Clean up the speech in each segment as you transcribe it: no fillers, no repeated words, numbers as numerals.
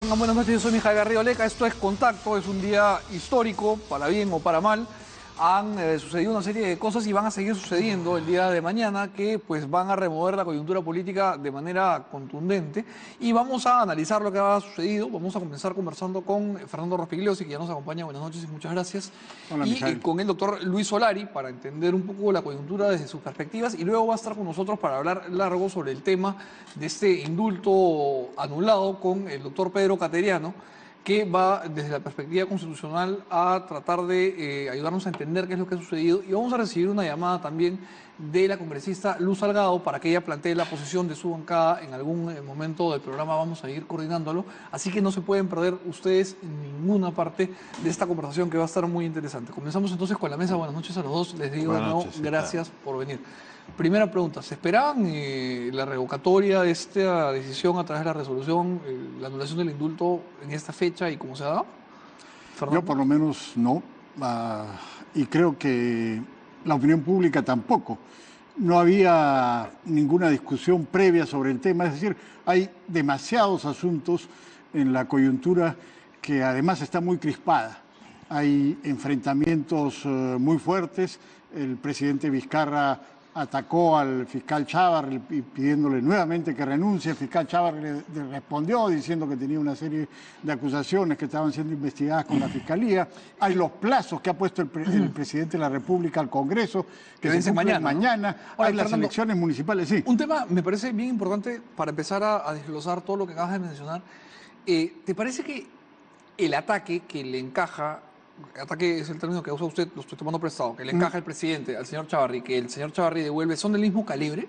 Tengan buenas noches, yo soy Mijael Garrido Leca. Esto es Contacto, es un día histórico, para bien o para mal. Han sucedido una serie de cosas y van a seguir sucediendo el día de mañana que pues van a remover la coyuntura política de manera contundente y vamos a analizar lo que ha sucedido. Vamos a comenzar conversando con Fernando Rospigliosi, que ya nos acompaña. Buenas noches y muchas gracias. Hola, y Mijael. con el doctor Luis Solari para entender un poco la coyuntura desde sus perspectivas y luego va a estar con nosotros para hablar largo sobre el tema de este indulto anulado con el doctor Pedro Cateriano, que va desde la perspectiva constitucional a tratar de ayudarnos a entender qué es lo que ha sucedido. Y vamos a recibir una llamada también de la congresista Luz Salgado para que ella plantee la posición de su bancada en algún momento del programa. Vamos a ir coordinándolo, así que no se pueden perder ustedes en ninguna parte de esta conversación que va a estar muy interesante. Comenzamos entonces con la mesa. Buenas noches a los dos. Les digo de nuevo gracias por venir. Primera pregunta, ¿se esperaban la revocatoria de esta decisión a través de la resolución, la anulación del indulto en esta fecha y cómo se ha dado? Yo por lo menos no, y creo que la opinión pública tampoco. No había ninguna discusión previa sobre el tema, es decir, hay demasiados asuntos en la coyuntura que además está muy crispada. Hay enfrentamientos muy fuertes, el presidente Vizcarra atacó al fiscal Chávarri pidiéndole nuevamente que renuncie. El fiscal Chávarri le respondió diciendo que tenía una serie de acusaciones que estaban siendo investigadas con la Fiscalía. Hay los plazos que ha puesto el presidente de la República al Congreso, que se cumplen mañana. Ahora, hay las Fernando, elecciones municipales, sí. Un tema me parece bien importante para empezar a desglosar todo lo que acabas de mencionar. ¿Te parece que el ataque que le encaja, ataque es el término que usa usted, lo estoy tomando prestado, que le encaja el presidente al señor Chávarri, que el señor Chávarri devuelve, son del mismo calibre?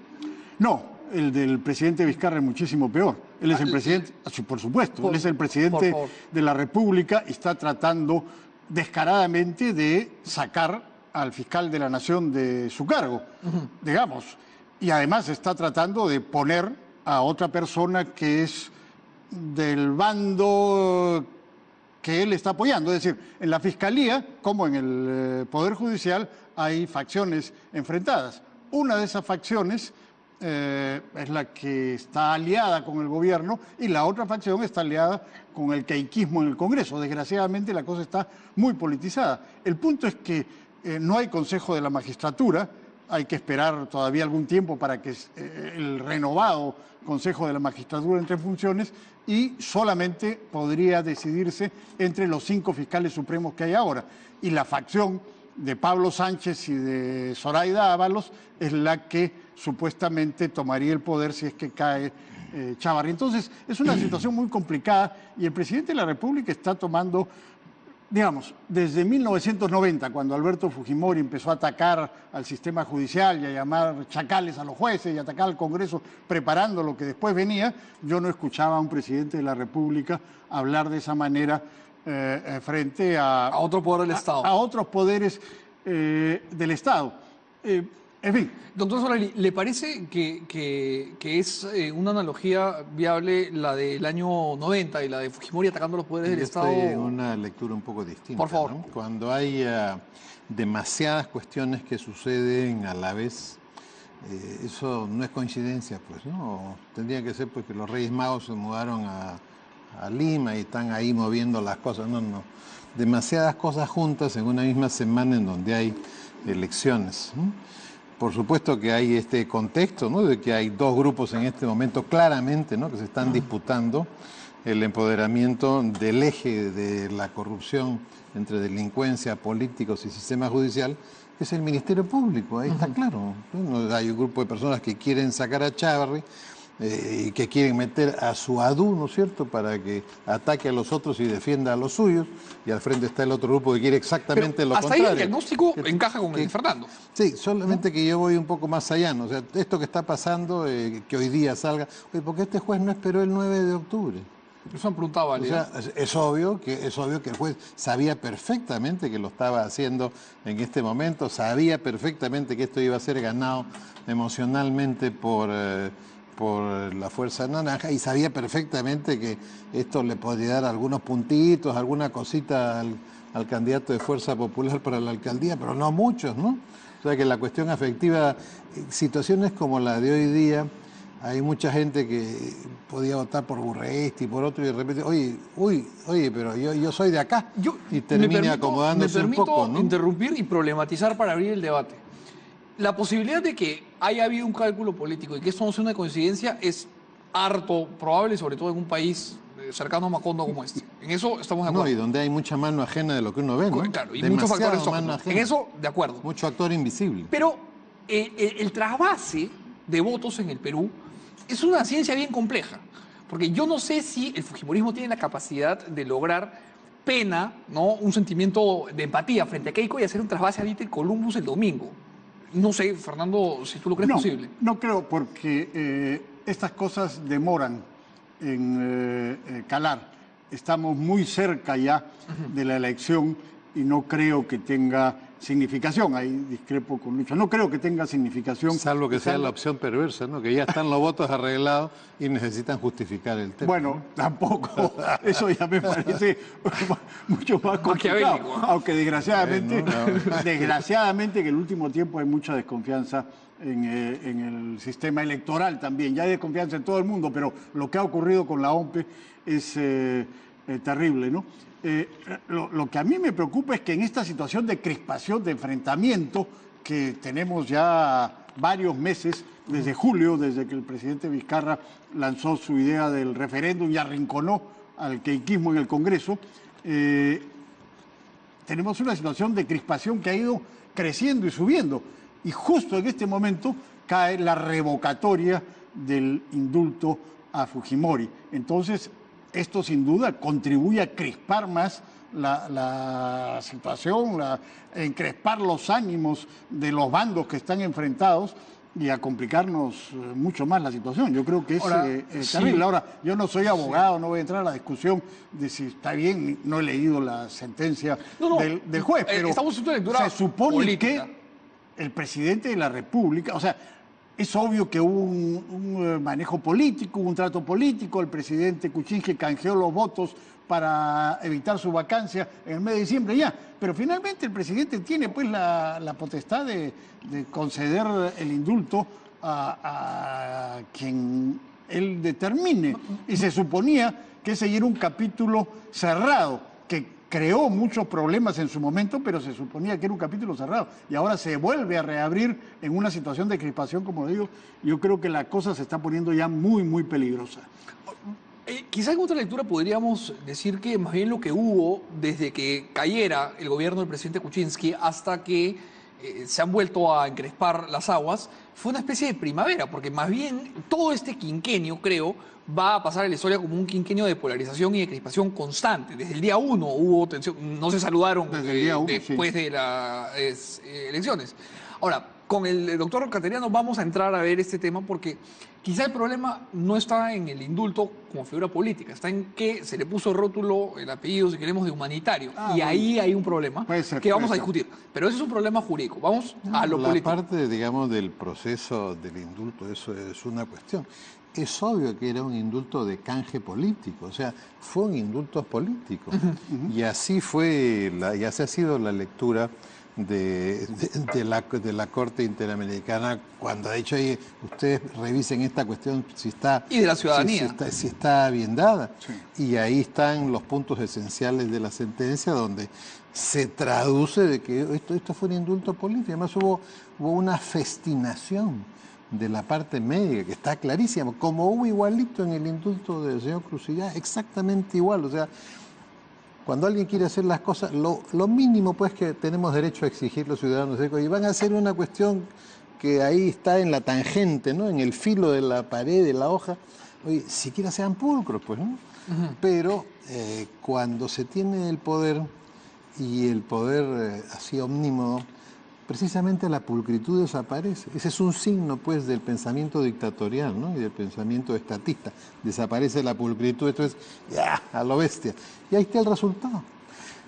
No, el del presidente Vizcarra es muchísimo peor. Él es el presidente, por supuesto, él es el presidente de la República y está tratando descaradamente de sacar al fiscal de la Nación de su cargo, digamos. Y además está tratando de poner a otra persona que es del bando que él está apoyando. Es decir, en la Fiscalía, como en el Poder Judicial, hay facciones enfrentadas. Una de esas facciones es la que está aliada con el gobierno y la otra facción está aliada con el queiquismo en el Congreso. Desgraciadamente la cosa está muy politizada. El punto es que no hay Consejo de la Magistratura, hay que esperar todavía algún tiempo para que el renovado Consejo de la Magistratura entre en funciones y solamente podría decidirse entre los 5 fiscales supremos que hay ahora. Y la facción de Pablo Sánchez y de Zoraida Ábalos es la que supuestamente tomaría el poder si es que cae Chávarri. Entonces, es una situación muy complicada y el presidente de la República está tomando, digamos, desde 1990, cuando Alberto Fujimori empezó a atacar al sistema judicial y a llamar chacales a los jueces y a atacar al Congreso, preparando lo que después venía, yo no escuchaba a un presidente de la República hablar de esa manera frente a otro poder del Estado. A otros poderes del Estado. En fin. Doctor Solari, ¿le parece que es una analogía viable la del año 90 y la de Fujimori atacando los poderes del Estado? Estoy en una lectura un poco distinta. Por favor. ¿No? Cuando hay demasiadas cuestiones que suceden a la vez, eso no es coincidencia, pues, ¿no? Tendría que ser pues que los Reyes Magos se mudaron a Lima y están ahí moviendo las cosas. No. Demasiadas cosas juntas en una misma semana en donde hay elecciones, ¿no? Por supuesto que hay este contexto, ¿no? De que hay 2 grupos en este momento claramente, ¿no? Que se están disputando el empoderamiento del eje de la corrupción entre delincuencia, políticos y sistema judicial, que es el Ministerio Público. Ahí está claro, ¿no? Hay un grupo de personas que quieren sacar a Chávarri y que quieren meter a su ADU, ¿no es cierto?, para que ataque a los otros y defienda a los suyos, y al frente está el otro grupo que quiere exactamente lo contrario. Hasta ahí el diagnóstico encaja con el de Fernando. Sí, solamente que yo voy un poco más allá, ¿no? O sea, esto que está pasando, que hoy día salga, oye, ¿por qué este juez no esperó el 9 de octubre? Eso me preguntaba, o sea, es obvio que el juez sabía perfectamente que lo estaba haciendo en este momento, sabía perfectamente que esto iba a ser ganado emocionalmente por la Fuerza Naranja y sabía perfectamente que esto le podría dar algunos puntitos, alguna cosita al candidato de Fuerza Popular para la alcaldía, pero no muchos, ¿no? O sea que la cuestión afectiva, situaciones como la de hoy día, hay mucha gente que podía votar por Burresti, por otro, y de repente, oye, pero yo soy de acá. Y termina acomodándose un poco, ¿no? Interrumpir y problematizar para abrir el debate. La posibilidad de que haya habido un cálculo político y que esto no sea una coincidencia es harto probable, sobre todo en un país cercano a Macondo como este. En eso estamos de acuerdo. No, y donde hay mucha mano ajena de lo que uno ve, ¿no? Claro, y muchos factores tóxicos. En eso, de acuerdo. Mucho actor invisible. Pero el trasvase de votos en el Perú es una ciencia bien compleja, porque yo no sé si el fujimorismo tiene la capacidad de lograr pena, ¿no? Un sentimiento de empatía frente a Keiko y hacer un trasvase a Dieter Columbus el domingo. No sé, Fernando, si tú lo crees posible. No creo, porque estas cosas demoran en calar. Estamos muy cerca ya de la elección y no creo que tenga significación. Ahí discrepo con Lucho. No creo que tenga significación. Salvo que sea la opción perversa, ¿no? Que ya están los votos arreglados y necesitan justificar el tema. Bueno, tampoco. Eso ya me parece mucho más complicado. Aunque desgraciadamente, desgraciadamente que en el último tiempo hay mucha desconfianza en el sistema electoral también. Ya hay desconfianza en todo el mundo, pero lo que ha ocurrido con la OMPE es terrible, ¿no? Lo que a mí me preocupa es que en esta situación de crispación, de enfrentamiento, que tenemos ya varios meses, desde julio, desde que el presidente Vizcarra lanzó su idea del referéndum y arrinconó al queiquismo en el Congreso, tenemos una situación de crispación que ha ido creciendo y subiendo. Y justo en este momento cae la revocatoria del indulto a Fujimori. Entonces, esto sin duda contribuye a crispar más la situación, encrespar los ánimos de los bandos que están enfrentados y a complicarnos mucho más la situación. Yo creo que es terrible. Ahora, yo no soy abogado, no voy a entrar a la discusión de si está bien, no he leído la sentencia del juez, pero estamos en una lectura se supone política. que el presidente de la República, o sea, es obvio que hubo un manejo político, hubo un trato político. El presidente Kuczynski canjeó los votos para evitar su vacancia en el mes de diciembre ya. Pero finalmente el presidente tiene pues la potestad de conceder el indulto a quien él determine. Y se suponía que ese era un capítulo cerrado, que creó muchos problemas en su momento, pero se suponía que era un capítulo cerrado. Y ahora se vuelve a reabrir en una situación de crispación, como digo. Yo creo que la cosa se está poniendo ya muy, muy peligrosa. Quizá en otra lectura podríamos decir que más bien lo que hubo desde que cayera el gobierno del presidente Kuczynski hasta que se han vuelto a encrespar las aguas, fue una especie de primavera, porque más bien todo este quinquenio, creo, va a pasar en la historia como un quinquenio de polarización y de crispación constante. Desde el día 1 hubo tensión, no se saludaron después de las elecciones. Ahora, con el doctor Cateriano vamos a entrar a ver este tema porque quizá el problema no está en el indulto como figura política, está en que se le puso el rótulo, el apellido, si queremos, de humanitario. Y ahí hay un problema que vamos a discutir. Pero ese es un problema jurídico. Vamos a lo político. La parte, digamos, del proceso del indulto, eso es una cuestión. Es obvio que era un indulto de canje político, o sea, fue un indulto político. Y así fue, y así ha sido la lectura de la Corte Interamericana cuando ha dicho, oye, ustedes revisen esta cuestión si está... Y de la ciudadanía. Si está bien dada. Sí. Y ahí están los puntos esenciales de la sentencia donde se traduce de que esto fue un indulto político. Además hubo una festinación de la parte médica, que está clarísimo, como hubo igualito en el indulto del señor Cruzillá, exactamente igual. O sea, cuando alguien quiere hacer las cosas, lo mínimo pues que tenemos derecho a exigir los ciudadanos, y van a hacer una cuestión que ahí está en la tangente, ¿no? En el filo de la pared, de la hoja, oye, siquiera sean pulcros, pues, ¿no? Pero cuando se tiene el poder, y el poder así omnímodo, precisamente la pulcritud desaparece. Ese es un signo, pues, del pensamiento dictatorial, ¿no? Y del pensamiento estatista. Desaparece la pulcritud, entonces, ¡ya!, a lo bestia. Y ahí está el resultado.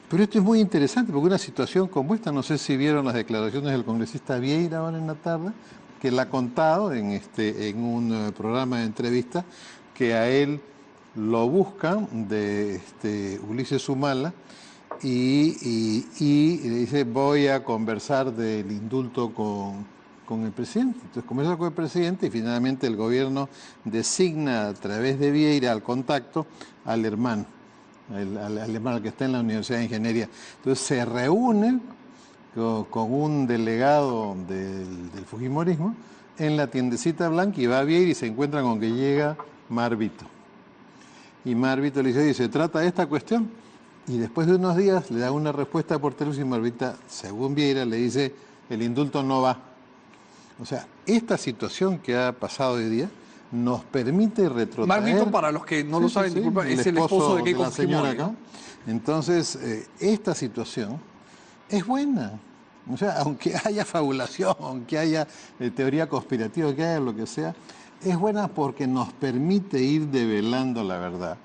Pero esto es muy interesante, porque una situación como esta, no sé si vieron las declaraciones del congresista Vieira ahora en la tarde, que él ha contado en un programa de entrevista, que a él lo buscan de Ulises Humala, y le dice, voy a conversar del indulto con con el presidente. Entonces conversa con el presidente y finalmente el gobierno designa a través de Vieira al contacto al hermano, al hermano que está en la Universidad de Ingeniería. Entonces se reúne con un delegado del Fujimorismo en la tiendecita blanca y va a Vieira y se encuentra con que llega Marvito. Y Marvito le dice, oye, ¿se trata de esta cuestión? Y después de unos días le da una respuesta por teléfono y Marvita, según Vieira, le dice, el indulto no va. O sea, esta situación que ha pasado hoy día nos permite retrotraer... Marvito, para los que no lo saben, disculpa, es el esposo de Keiko Fujimori, ¿no? Entonces, esta situación es buena. O sea, aunque haya fabulación, aunque haya teoría conspirativa, que haya lo que sea, es buena porque nos permite ir develando la verdad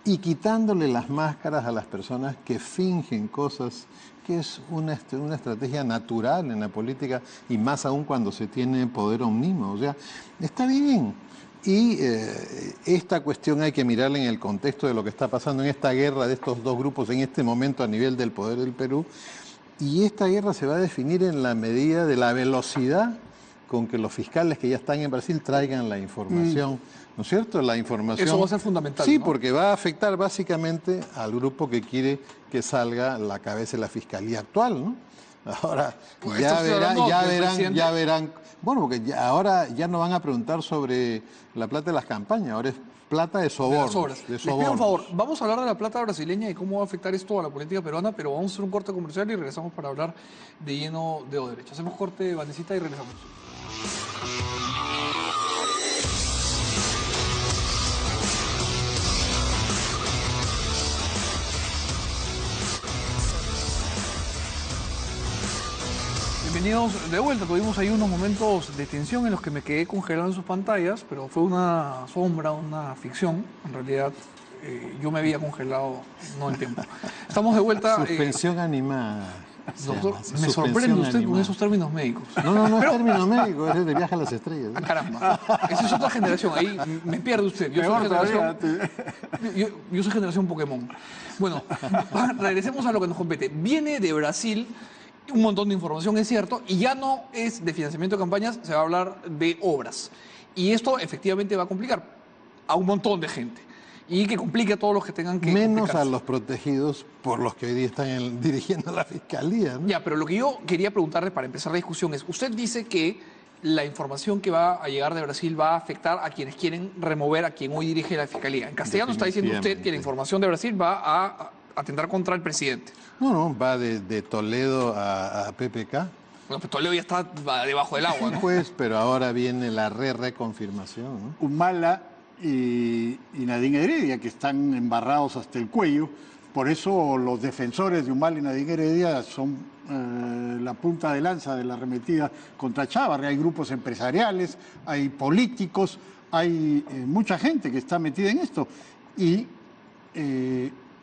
y quitándole las máscaras a las personas que fingen cosas, que es una estrategia natural en la política y más aún cuando se tiene poder omnimo. O sea, está bien. Y esta cuestión hay que mirarla en el contexto de lo que está pasando en esta guerra de estos dos grupos en este momento a nivel del poder del Perú. Y esta guerra se va a definir en la medida de la velocidad con que los fiscales que ya están en Brasil traigan la información, ¿no es cierto? La información. Eso va a ser fundamental, sí, ¿no? porque va a afectar básicamente al grupo que quiere que salga la cabeza de la fiscalía actual, ¿no? Ahora, Pues ya ya verán. Bueno, porque ahora ya no van a preguntar sobre la plata de las campañas, ahora es plata de sobornos. Les pido un favor, vamos a hablar de la plata brasileña y cómo va a afectar esto a la política peruana, pero vamos a hacer un corte comercial y regresamos para hablar de lleno de Odebrecht. Hacemos corte, Vanesita, y regresamos. Bienvenidos de vuelta. Tuvimos ahí unos momentos de tensión en los que me quedé congelado en sus pantallas, pero fue una sombra, una ficción. En realidad, yo me había congelado, no el tiempo. Estamos de vuelta. Suspensión animada. Doctor, me sorprende usted con esos términos médicos. No es término médico, es de Viaje a las Estrellas. Ah, caramba, esa es otra generación, ahí me pierde usted. Yo soy generación Pokémon. Bueno, regresemos a lo que nos compete. Viene de Brasil un montón de información, es cierto, y ya no es de financiamiento de campañas, se va a hablar de obras. Y esto efectivamente va a complicar a un montón de gente. Y que complique a todos los que tengan que menos complicarse. a los protegidos por los que hoy día están dirigiendo la fiscalía, ¿no? Ya, pero lo que yo quería preguntarle para empezar la discusión es, usted dice que la información que va a llegar de Brasil va a afectar a quienes quieren remover a quien hoy dirige la fiscalía. En castellano está diciendo usted que la información de Brasil va a atentar contra el presidente. No, va de Toledo a PPK. Bueno, pues Toledo ya está debajo del agua, ¿no? Pues, pero ahora viene la reconfirmación, ¿no? Humala y Nadine Heredia, que están embarrados hasta el cuello. Por eso los defensores de Humala y Nadine Heredia son la punta de lanza de la arremetida contra Chávarri. Hay grupos empresariales, hay políticos, hay mucha gente que está metida en esto. Y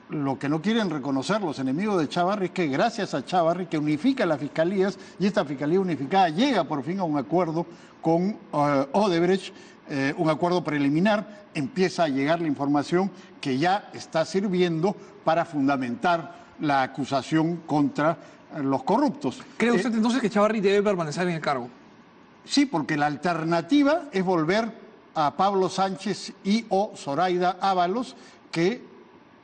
lo que no quieren reconocer los enemigos de Chávarri es que gracias a Chávarri, que unifica las fiscalías, y esta fiscalía unificada llega por fin a un acuerdo con Odebrecht, un acuerdo preliminar, empieza a llegar la información que ya está sirviendo para fundamentar la acusación contra los corruptos. ¿Cree usted entonces que Chávarri debe permanecer en el cargo? Sí, porque la alternativa es volver a Pablo Sánchez y o Zoraida Ábalos, que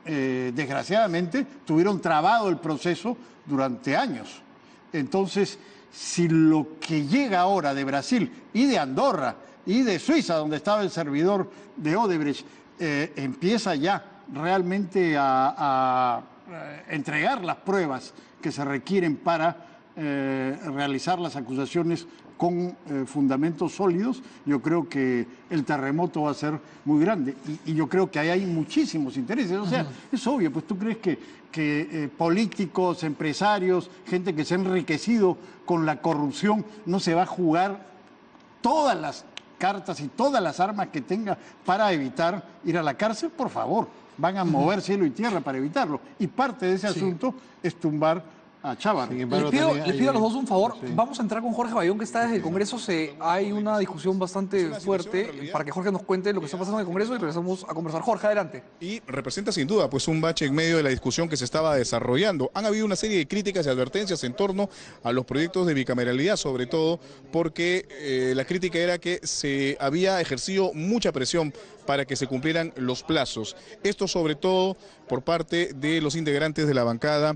desgraciadamente tuvieron trabado el proceso durante años. Entonces, si lo que llega ahora de Brasil y de Andorra y de Suiza, donde estaba el servidor de Odebrecht, empieza ya realmente a entregar las pruebas que se requieren para realizar las acusaciones con fundamentos sólidos, yo creo que el terremoto va a ser muy grande. Y yo creo que ahí hay muchísimos intereses. O sea, es obvio, pues tú crees que políticos, empresarios, gente que se ha enriquecido con la corrupción, no se va a jugar todas las cartas y todas las armas que tenga para evitar ir a la cárcel. Por favor, van a mover cielo y tierra para evitarlo. Y parte de ese asunto es tumbar a Chávez. Les pido a los dos un favor. Sí. Vamos a entrar con Jorge Bayón, que está desde el Congreso. Hay una discusión bastante fuerte para que Jorge nos cuente lo que está pasando en el Congreso y regresamos a conversar. Jorge, adelante. Y representa sin duda pues un bache en medio de la discusión que se estaba desarrollando. Han habido una serie de críticas y advertencias en torno a los proyectos de bicameralidad, sobre todo porque la crítica era que se había ejercido mucha presión para que se cumplieran los plazos. Esto sobre todo por parte de los integrantes de la bancada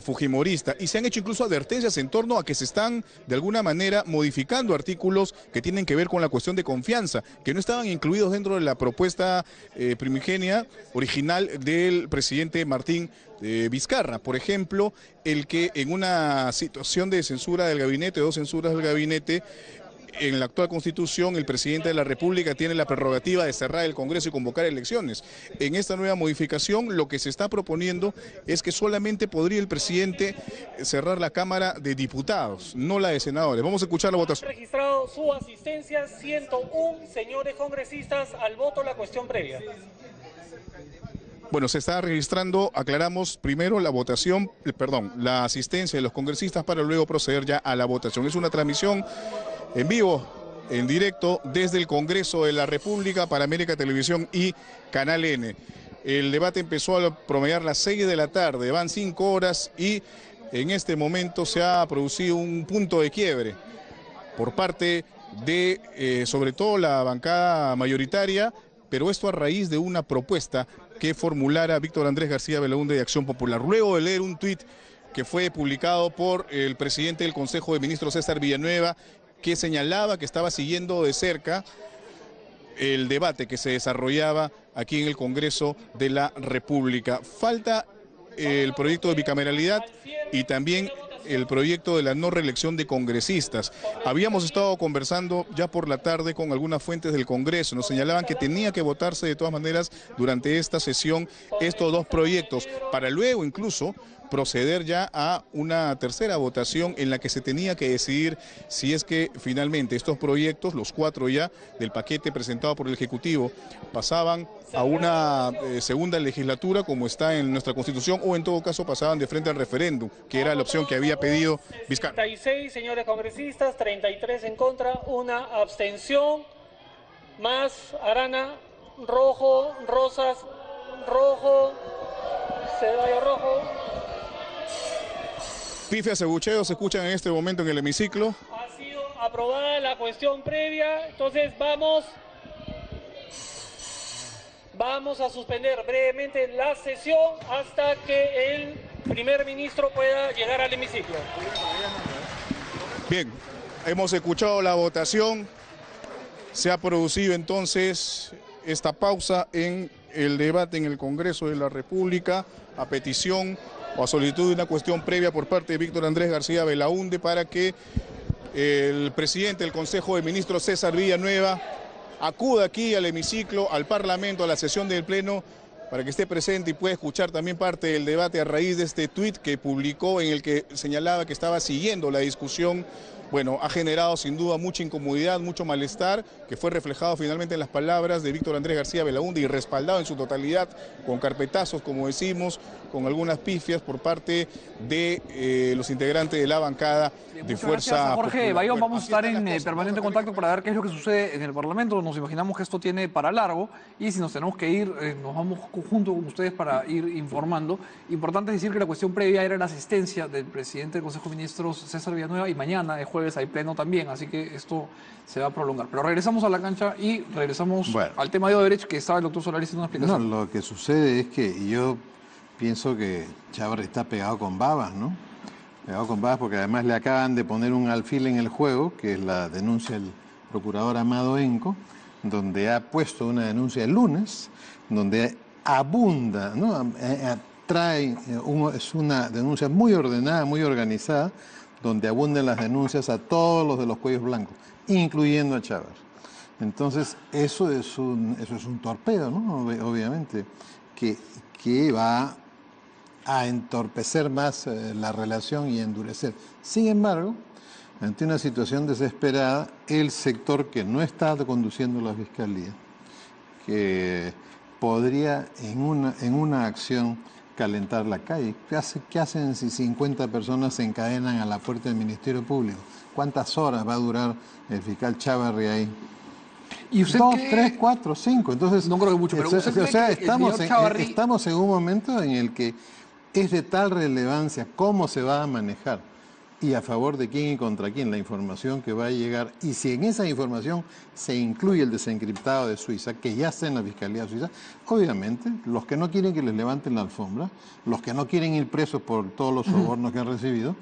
fujimorista, y se han hecho incluso advertencias en torno a que se están de alguna manera modificando artículos que tienen que ver con la cuestión de confianza, que no estaban incluidos dentro de la propuesta primigenia original del presidente Martín Vizcarra. Por ejemplo, el que en una situación de censura del gabinete, dos censuras del gabinete, en la actual Constitución el presidente de la República tiene la prerrogativa de cerrar el Congreso y convocar elecciones. En esta nueva modificación lo que se está proponiendo es que solamente podría el presidente cerrar la Cámara de Diputados, no la de senadores. Vamos a escuchar la votación. Registrado su asistencia 101 señores congresistas al voto la cuestión previa. Bueno, se está registrando, aclaramos, primero la votación, la asistencia de los congresistas para luego proceder ya a la votación. Es una transmisión en vivo, en directo, desde el Congreso de la República para América Televisión y Canal N. El debate empezó a promediar las 6 de la tarde, van 5 horas y en este momento se ha producido un punto de quiebre por parte de, sobre todo, la bancada mayoritaria, pero esto a raíz de una propuesta que formulara Víctor Andrés García Belaúnde de Acción Popular. Luego de leer un tuit que fue publicado por el presidente del Consejo de Ministros, César Villanueva, que señalaba que estaba siguiendo de cerca el debate que se desarrollaba aquí en el Congreso de la República. Falta el proyecto de bicameralidad y también el proyecto de la no reelección de congresistas. Habíamos estado conversando ya por la tarde con algunas fuentes del Congreso, nos señalaban que tenía que votarse de todas maneras durante esta sesión estos dos proyectos, para luego incluso proceder ya a una tercera votación en la que se tenía que decidir si es que finalmente estos proyectos, los 4 ya del paquete presentado por el Ejecutivo, pasaban a una segunda legislatura como está en nuestra Constitución, o en todo caso pasaban de frente al referéndum, que era la opción que había pedido Vizcarra. 36 señores congresistas, 33 en contra, una abstención, más Arana, rojo, Rosas, rojo, Ceballos rojo. Pifias y abucheos se escuchan en este momento en el hemiciclo. Ha sido aprobada la cuestión previa, entonces vamos a suspender brevemente la sesión hasta que el primer ministro pueda llegar al hemiciclo. Bien, hemos escuchado la votación, se ha producido entonces esta pausa en el debate en el Congreso de la República a petición o a solicitud de una cuestión previa por parte de Víctor Andrés García Belaúnde para que el presidente del Consejo de Ministros, César Villanueva, acuda aquí al hemiciclo, al Parlamento, a la sesión del Pleno, para que esté presente y pueda escuchar también parte del debate a raíz de este tuit que publicó en el que señalaba que estaba siguiendo la discusión. Bueno, ha generado sin duda mucha incomodidad, mucho malestar, que fue reflejado finalmente en las palabras de Víctor Andrés García Belaúnde y respaldado en su totalidad con carpetazos, como decimos, con algunas pifias por parte de los integrantes de la bancada de Fuerza Jorge Popular. Bayón, vamos a estar en permanente contacto para ver qué es lo que sucede en el Parlamento. Nos imaginamos que esto tiene para largo y si nos tenemos que ir, nos vamos junto con ustedes para ir informando. Importante decir que la cuestión previa era la asistencia del presidente del Consejo de Ministros, César Villanueva, y mañana es jueves hay pleno también, así que esto se va a prolongar. Pero regresamos a la cancha y regresamos al tema de Odebrecht, que estaba el doctor Solari haciendo una explicación. No, lo que sucede es que yo pienso que Chávez está pegado con babas, ¿no? Pegado con babas porque además le acaban de poner un alfil en el juego, que es la denuncia del procurador Amado Enco, donde ha puesto una denuncia el lunes, donde abunda, ¿no? Es una denuncia muy ordenada, muy organizada, donde abundan las denuncias a todos los de los cuellos blancos, incluyendo a Chávez. Entonces, eso es un torpedo, ¿no? Obviamente, que va a entorpecer más la relación y endurecer. Sin embargo, ante una situación desesperada, el sector que no está conduciendo la Fiscalía, que podría en una acción calentar la calle. ¿Qué hacen si 50 personas se encadenan a la puerta del Ministerio Público? ¿Cuántas horas va a durar el fiscal Chávarri ahí? ¿Y usted 2, cree? 3, 4, 5. Entonces, No creo que mucho, pero ¿usted cree que el señor Chávarri... estamos en un momento en el que es de tal relevancia cómo se va a manejar y a favor de quién y contra quién la información que va a llegar. Y si en esa información se incluye el desencriptado de Suiza, que ya está en la Fiscalía Suiza, obviamente los que no quieren que les levanten la alfombra, los que no quieren ir presos por todos los sobornos que han recibido,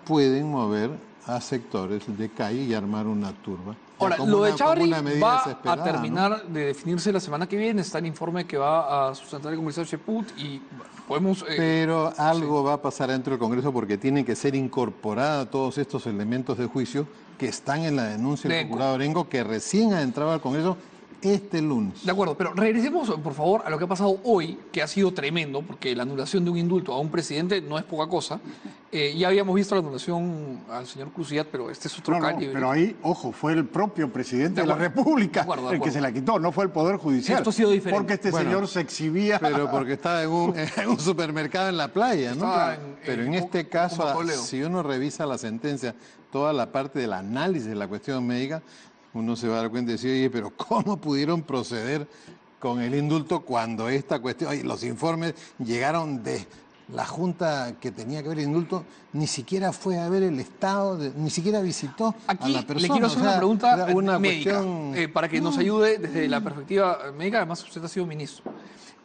pueden mover a sectores de calle y armar una turba. Ahora, lo de Chávarri va a ¿no? terminar de definirse la semana que viene. Está el informe que va a sustentar el comisario Cheput y podemos... Pero algo va a pasar dentro del Congreso porque tienen que ser incorporados todos estos elementos de juicio que están en la denuncia del procurador Orengo, que recién ha entrado al Congreso este lunes. De acuerdo, pero regresemos, por favor, a lo que ha pasado hoy, que ha sido tremendo, porque la anulación de un indulto a un presidente no es poca cosa. Ya habíamos visto la anulación al señor Cruciat, pero este es otro calibre. Pero ahí, ojo, fue el propio presidente de la República el que se la quitó, no fue el Poder Judicial. Esto ha sido diferente. Porque este señor se exhibía... Pero porque estaba en un supermercado en la playa, ¿no? Pero en este caso, si uno revisa la sentencia, toda la parte del análisis de la cuestión médica, uno se va a dar cuenta y decir, oye, pero ¿cómo pudieron proceder con el indulto cuando esta cuestión, oye, los informes llegaron de la Junta que tenía que ver el indulto, ni siquiera fue a ver el estado, ni siquiera visitó a la persona? Le quiero hacer una pregunta médica, cuestión... para que nos ayude desde la perspectiva médica, además usted ha sido ministro.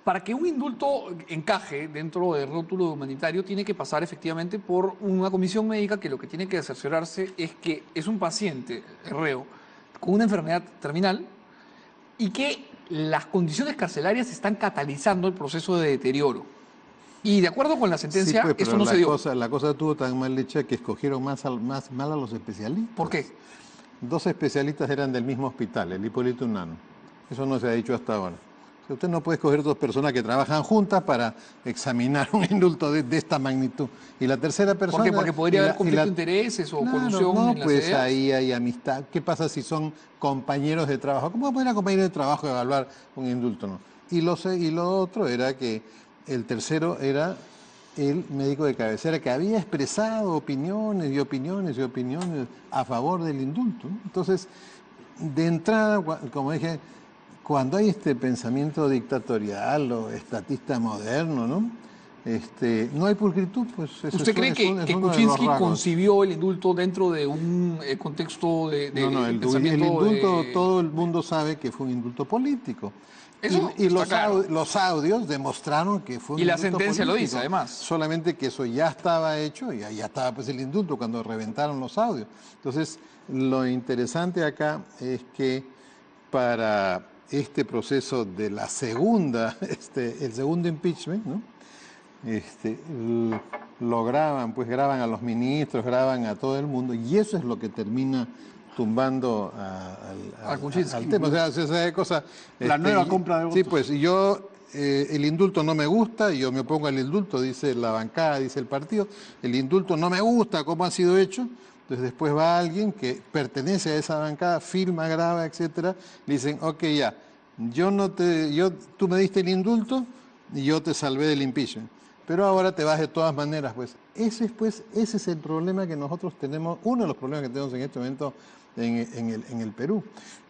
Para que un indulto encaje dentro del rótulo humanitario, tiene que pasar efectivamente por una comisión médica que lo que tiene que cerciorarse es que es un paciente, el reo, con una enfermedad terminal y que las condiciones carcelarias están catalizando el proceso de deterioro. Y de acuerdo con la sentencia, sí, pues, eso no se dio. La cosa estuvo tan mal hecha que escogieron más mal a los especialistas. ¿Por qué? 2 especialistas eran del mismo hospital, el Hipólito Unanue. Eso no se ha dicho hasta ahora. O sea, usted no puede escoger 2 personas que trabajan juntas para examinar un indulto de esta magnitud. Y la tercera persona... ¿Por qué? Porque podría haber conflicto de intereses o colusión en las pues ideas. ahí hay amistad. ¿Qué pasa si son compañeros de trabajo? ¿Cómo va a poner a compañeros de trabajo a evaluar un indulto? No. Y lo otro era que el tercero era el médico de cabecera que había expresado opiniones a favor del indulto, ¿no? Entonces, de entrada, como dije, cuando hay este pensamiento dictatorial o estatista moderno, ¿no? No hay pulcritud, pues... ¿Usted cree que Kuczynski concibió el indulto dentro de un contexto de pensamiento? El indulto, todo el mundo sabe que fue un indulto político. Y los audios demostraron que fue un indulto político. Y la sentencia lo dice, además. Solamente que eso ya estaba hecho, y ya estaba pues el indulto cuando reventaron los audios. Entonces, lo interesante acá es que para este proceso de la segunda, el segundo impeachment, ¿no? Lo graban, pues graban a los ministros, graban a todo el mundo, y eso es lo que termina tumbando al tema. O sea, esa cosa... La nueva compra de votos. Sí, pues yo, el indulto no me gusta, yo me opongo al indulto, dice la bancada, dice el partido, el indulto no me gusta, cómo ha sido hecho. Entonces después va alguien que pertenece a esa bancada, filma, graba, etcétera, le dicen, ok, ya, tú me diste el indulto y yo te salvé del impeachment. Pero ahora te vas de todas maneras, pues. Ese es el problema que nosotros tenemos, uno de los problemas que tenemos en este momento en el Perú,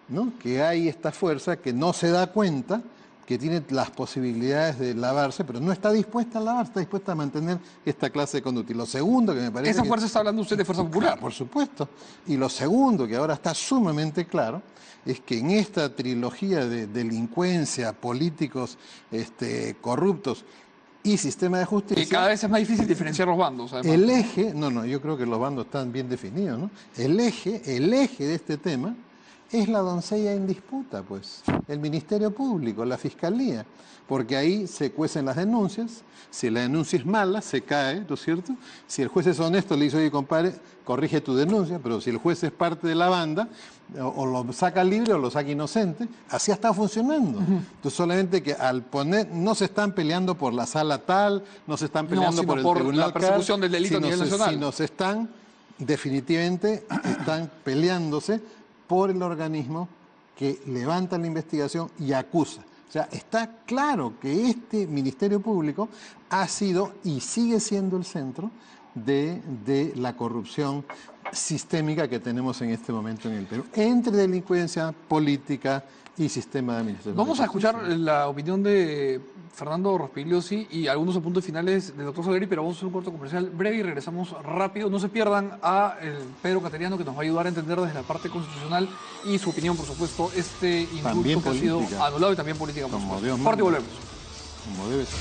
¿no? Que hay esta fuerza que no se da cuenta que tiene las posibilidades de lavarse, pero no está dispuesta a lavarse, está dispuesta a mantener esta clase de conducta. Y lo segundo que me parece... ¿Esa fuerza está hablando usted de Fuerza Popular? Por supuesto. Y lo segundo que ahora está sumamente claro es que en esta trilogía de delincuencia, políticos corruptos y sistema de justicia... Y cada vez es más difícil diferenciar los bandos, además. El eje... No, yo creo que los bandos están bien definidos, ¿no? El eje de este tema es la doncella en disputa, pues. El Ministerio Público, la Fiscalía. Porque ahí se cuecen las denuncias. Si la denuncia es mala, se cae, ¿no es cierto? Si el juez es honesto, le dice, oye, compadre, corrige tu denuncia. Pero si el juez es parte de la banda, o lo saca libre o lo saca inocente, así está funcionando. Entonces, solamente que al poner, no se están peleando por la sala tal, no se están peleando por el tribunal la persecución del delito a nivel nacional. Sino se están, definitivamente, están peleándose por el organismo que levanta la investigación y acusa. sea, está claro que este Ministerio Público ha sido y sigue siendo el centro de la corrupción sistémica que tenemos en este momento en el Perú, entre delincuencia, política y sistema de administración. Vamos a escuchar la opinión de Fernando Rospigliosi y algunos apuntes finales del doctor Solari, pero vamos a hacer un corto comercial breve y regresamos rápido. No se pierdan a el Pedro Cateriano, que nos va a ayudar a entender desde la parte constitucional y su opinión, por supuesto, este indulto que ha sido anulado y también política. Como Dios manda. Corte y volvemos. Como debe ser.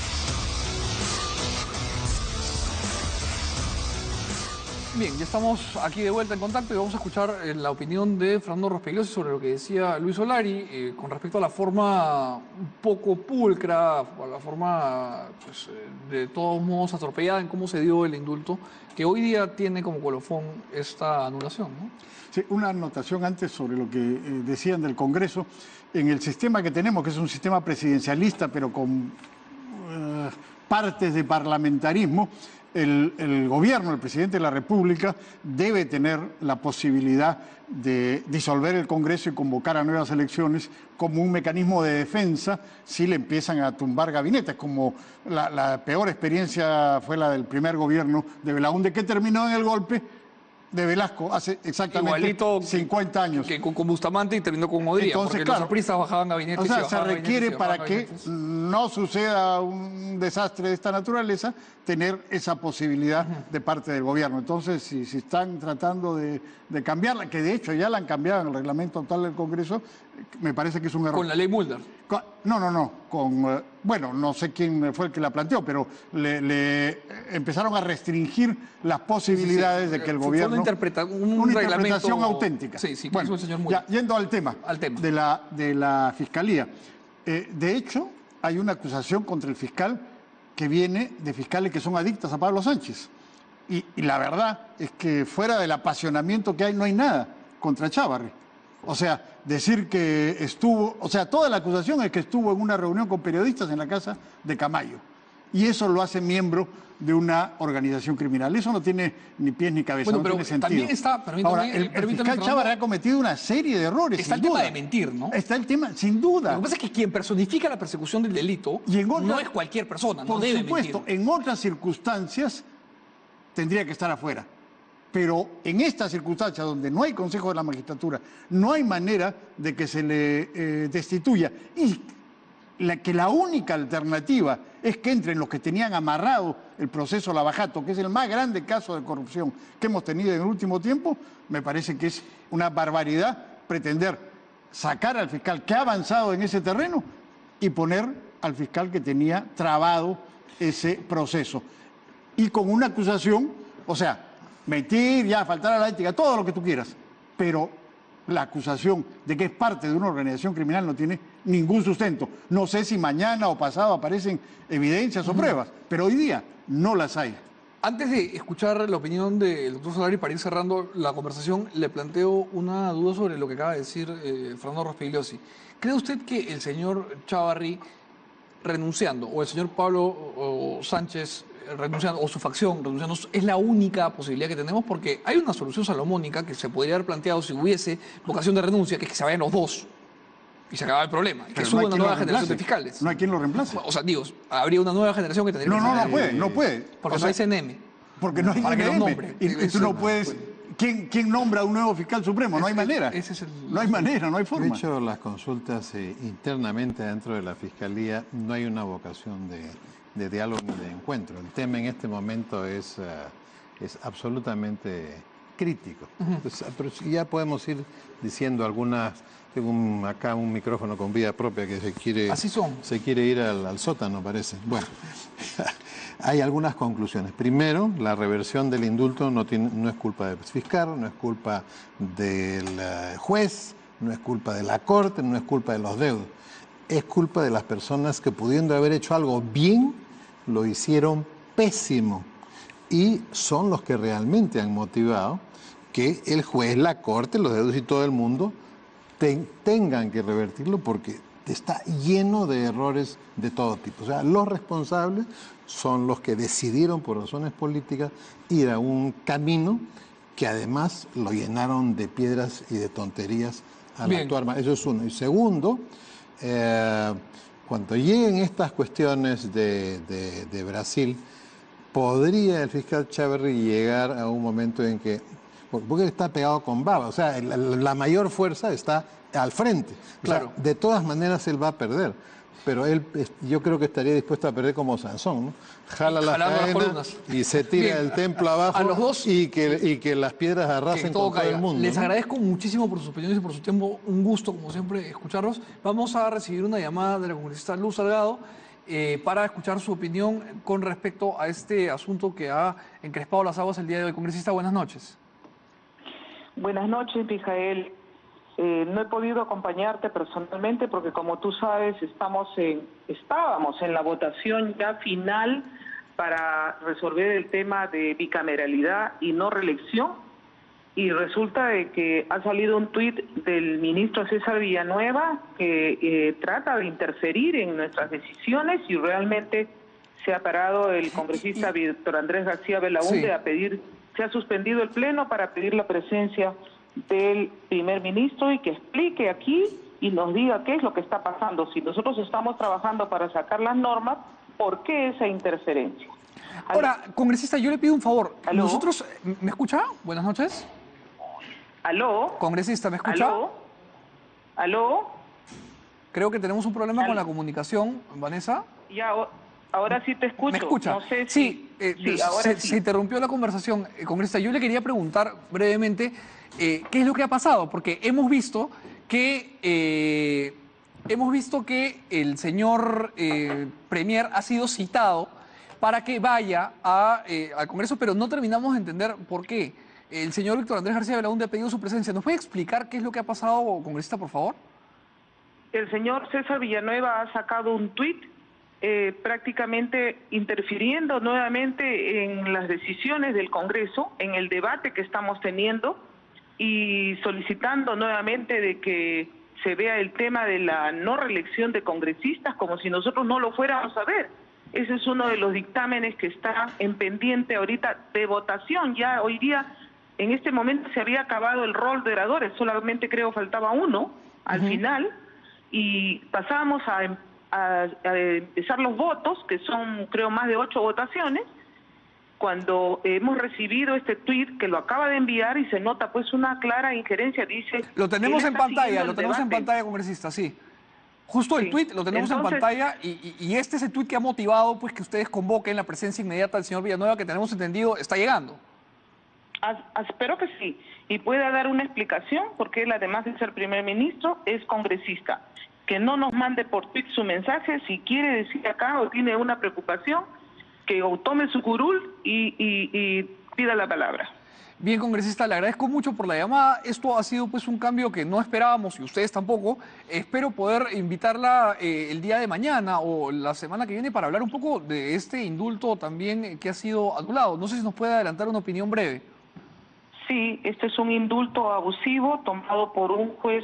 Bien, ya estamos aquí de vuelta en contacto y vamos a escuchar la opinión de Fernando Rospigliosi sobre lo que decía Luis Solari con respecto a la forma un poco pulcra, a la forma pues, de todos modos atropellada en cómo se dio el indulto, que hoy día tiene como colofón esta anulación, ¿no? Sí, una anotación antes sobre lo que decían del Congreso. En el sistema que tenemos, que es un sistema presidencialista, pero con partes de parlamentarismo, el gobierno, el presidente de la República, debe tener la posibilidad de disolver el Congreso y convocar a nuevas elecciones como un mecanismo de defensa si le empiezan a tumbar gabinetes, como la peor experiencia fue la del primer gobierno de Belaúnde, que terminó en el golpe de Velasco hace exactamente igualito 50 años. Que con Bustamante y terminó con Modría. Entonces, porque claro, los apristas bajaban gabinetes. O sea, y se bajaban requiere gabinetes, y para bajaban que gabinetes. no suceda un desastre de esta naturaleza, tener esa posibilidad de parte del gobierno. Entonces, si están tratando de cambiarla, que de hecho ya la han cambiado en el reglamento actual del Congreso, me parece que es un error. Con la ley Mulder. No, bueno, no sé quién fue el que la planteó, pero le empezaron a restringir las posibilidades de que el Fue gobierno... una interpretación reglamento auténtica. Sí, bueno, hizo el señor Mulder. ya, yendo al tema, de la Fiscalía. De hecho, hay una acusación contra el fiscal que viene de fiscales que son adictas a Pablo Sánchez. Y la verdad es que fuera del apasionamiento que hay, no hay nada contra Chávarri. O sea, decir que estuvo... O sea, toda la acusación es que estuvo en una reunión con periodistas en la casa de Camayo. Y eso lo hace miembro de una organización criminal. Eso no tiene ni pies ni cabeza, Bueno, no pero tiene sentido. también está... Ahora, el fiscal Chávarri ha cometido una serie de errores, Está el sin tema duda. de mentir, ¿no? Está el tema, sin duda. Lo que pasa es que quien personifica la persecución del delito no es cualquier persona, no debe mentir. Por supuesto, en otras circunstancias tendría que estar afuera. Pero en estas circunstancias donde no hay Consejo de la Magistratura, no hay manera de que se le destituya. Y que la única alternativa es que entren los que tenían amarrado el proceso Lavajato, que es el más grande caso de corrupción que hemos tenido en el último tiempo, me parece que es una barbaridad pretender sacar al fiscal que ha avanzado en ese terreno y poner al fiscal que tenía trabado ese proceso. Y con una acusación, o sea, mentir, ya faltar a la ética, todo lo que tú quieras, pero la acusación de que es parte de una organización criminal no tiene ningún sustento. No sé si mañana o pasado aparecen evidencias o pruebas, pero hoy día no las hay. Antes de escuchar la opinión del doctor Solari, para ir cerrando la conversación, le planteo una duda sobre lo que acaba de decir Fernando Rospigliosi. ¿Cree usted que el señor Chávarri renunciando, o el señor Pablo Sánchez renunciando, o su facción renunciando, es la única posibilidad que tenemos? Porque hay una solución salomónica que se podría haber planteado si hubiese vocación de renuncia, que es que se vayan los dos y se acaba el problema, que suba una nueva generación de fiscales. No hay quien lo reemplace. O sea, digo, habría una nueva generación que tendría que... No puede. Porque no hay CNM. Porque no hay para que lo CNM. nombre. Y tú no puedes... ¿Quién nombra a un nuevo fiscal supremo? No hay manera. No hay manera, no hay forma. De hecho, las consultas internamente dentro de la Fiscalía no hay una vocación de diálogo ni de encuentro. El tema en este momento es absolutamente crítico. Entonces, pero ya podemos ir diciendo algunas... Tengo acá un micrófono con vida propia que se quiere ir al sótano, parece. Bueno, hay algunas conclusiones. Primero, la reversión del indulto no es culpa del fiscal, no es culpa del juez, no es culpa de la Corte, no es culpa de los deudos. Es culpa de las personas que, pudiendo haber hecho algo bien, lo hicieron pésimo. Y son los que realmente han motivado que el juez, la Corte, los deudos y todo el mundo tengan que revertirlo, porque está lleno de errores de todo tipo. O sea, los responsables son los que decidieron por razones políticas ir a un camino que además lo llenaron de piedras y de tonterías al actuar. Eso es uno. Y segundo, cuando lleguen estas cuestiones de Brasil, podría el fiscal Chávarri llegar a un momento en que, porque está pegado con baba, o sea, la mayor fuerza está al frente. O Claro. sea, de todas maneras él va a perder, pero él, yo creo que estaría dispuesto a perder como Sansón, ¿no? Jala las Jalando las cadenas columnas. y se tira Bien. del templo abajo A los dos, y que las piedras que arrasen todo con todo caiga. el mundo. Les ¿no? agradezco muchísimo por sus opiniones y por su tiempo. Un gusto, como siempre, escucharlos. Vamos a recibir una llamada de la congresista Luz Salgado para escuchar su opinión con respecto a este asunto que ha encrespado las aguas el día de hoy. Congresista, buenas noches. Buenas noches, Mijael. No he podido acompañarte personalmente porque, como tú sabes, estábamos en la votación ya final para resolver el tema de bicameralidad y no reelección, y resulta de que ha salido un tuit del ministro César Villanueva que trata de interferir en nuestras decisiones, y realmente se ha parado el congresista Víctor Andrés García Belaúnde Sí. a pedir, se ha suspendido el pleno para pedir la presencia del primer ministro y que explique aquí y nos diga qué es lo que está pasando. Si nosotros estamos trabajando para sacar las normas, ¿por qué esa interferencia? Ahora, congresista, yo le pido un favor. ¿Aló? Nosotros, ¿me escucha? Buenas noches. ¿Aló? Congresista, ¿me escucha? ¿Aló? ¿Aló? Creo que tenemos un problema Aló. con la comunicación, Vanessa. Ya, ahora sí te escucho. ¿Me escucha? No sé Sí, sí, ahora se, sí. se interrumpió la conversación. Congresista, yo le quería preguntar brevemente qué es lo que ha pasado, porque hemos visto que el señor Premier ha sido citado para que vaya al Congreso, pero no terminamos de entender por qué. El señor Víctor Andrés García Belaúnde ha pedido su presencia. ¿Nos puede explicar qué es lo que ha pasado, congresista, por favor? El señor César Villanueva ha sacado un tuit prácticamente interfiriendo nuevamente en las decisiones del Congreso, en el debate que estamos teniendo, y solicitando nuevamente de que se vea el tema de la no reelección de congresistas como si nosotros no lo fuéramos a ver. Ese es uno de los dictámenes que está en pendiente ahorita de votación. Ya hoy día, en este momento, se había acabado el rol de oradores, solamente creo faltaba uno al final, y pasábamos a empezar los votos, que son creo más de 8 votaciones, cuando hemos recibido este tuit que lo acaba de enviar y se nota pues una clara injerencia, dice... Lo tenemos él en está pantalla, siguiendo lo el tenemos en debate. pantalla, congresista, sí. Justo el Sí. tuit lo tenemos en Entonces- pantalla y este es el tuit que ha motivado pues que ustedes convoquen la presencia inmediata del señor Villanueva, que tenemos entendido está llegando. Espero que sí, y pueda dar una explicación, porque él, además de ser primer ministro, es congresista. Que no nos mande por tweet su mensaje, si quiere decir acá o tiene una preocupación, que o tome su curul y pida la palabra. Bien, congresista, le agradezco mucho por la llamada. Esto ha sido pues un cambio que no esperábamos y ustedes tampoco. Espero poder invitarla el día de mañana o la semana que viene para hablar un poco de este indulto también que ha sido anulado. No sé si nos puede adelantar una opinión breve. Sí, este es un indulto abusivo tomado por un juez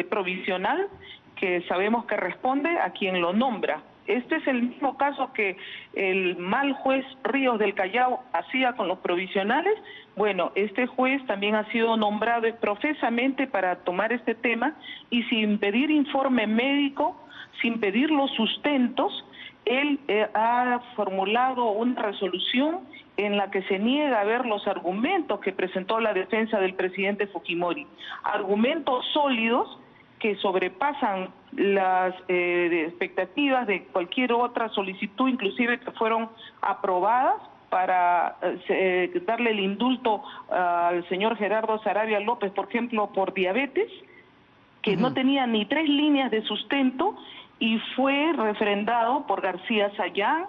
provisional que sabemos que responde a quien lo nombra. Este es el mismo caso que el mal juez Ríos del Callao hacía con los provisionales. Bueno, este juez también ha sido nombrado profesamente para tomar este tema y sin pedir informe médico, sin pedir los sustentos, él ha formulado una resolución en la que se niega a ver los argumentos que presentó la defensa del presidente Fujimori. Argumentos sólidos que sobrepasan las expectativas de cualquier otra solicitud, inclusive que fueron aprobadas para darle el indulto al señor Gerardo Saravia López, por ejemplo, por diabetes, que no tenía ni 3 líneas de sustento y fue refrendado por García Sayán,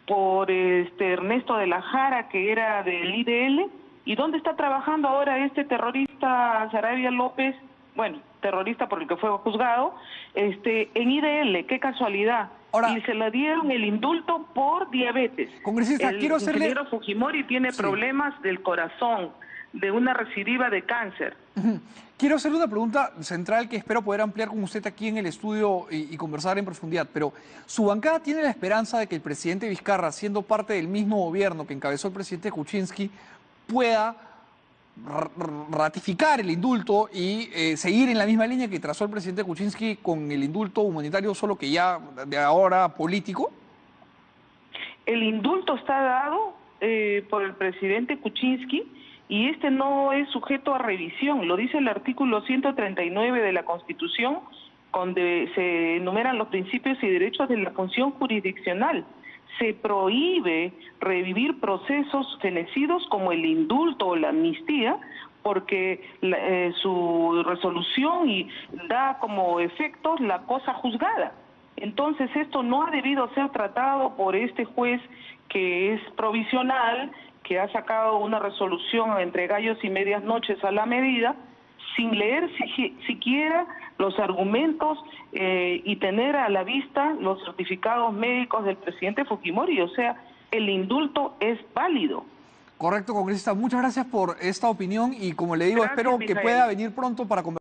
por Ernesto de la Jara, que era del IDL. ¿Y dónde está trabajando ahora este terrorista Saravia López? Bueno, terrorista por el que fue juzgado, en IDL, qué casualidad. Ahora, y se le dieron el indulto por diabetes. Congresista, quiero hacerle... El ingeniero Fujimori tiene problemas del corazón, de una recidiva de cáncer. Quiero hacerle una pregunta central que espero poder ampliar con usted aquí en el estudio y conversar en profundidad, pero ¿su bancada tiene la esperanza de que el presidente Vizcarra, siendo parte del mismo gobierno que encabezó el presidente Kuczynski, pueda ratificar el indulto y seguir en la misma línea que trazó el presidente Kuczynski con el indulto humanitario, solo que ya de ahora político? El indulto está dado por el presidente Kuczynski y este no es sujeto a revisión, lo dice el artículo 139 de la Constitución, donde se enumeran los principios y derechos de la función jurisdiccional. Se prohíbe revivir procesos fenecidos como el indulto o la amnistía, porque su resolución da como efectos la cosa juzgada. Entonces esto no ha debido ser tratado por este juez que es provisional, que ha sacado una resolución entre gallos y medias noches a la medida, sin leer siquiera los argumentos y tener a la vista los certificados médicos del presidente Fujimori. O sea, el indulto es válido. Correcto, congresista. Muchas gracias por esta opinión y, como le digo, Gracias, espero que Mijael. pueda venir pronto para conversar.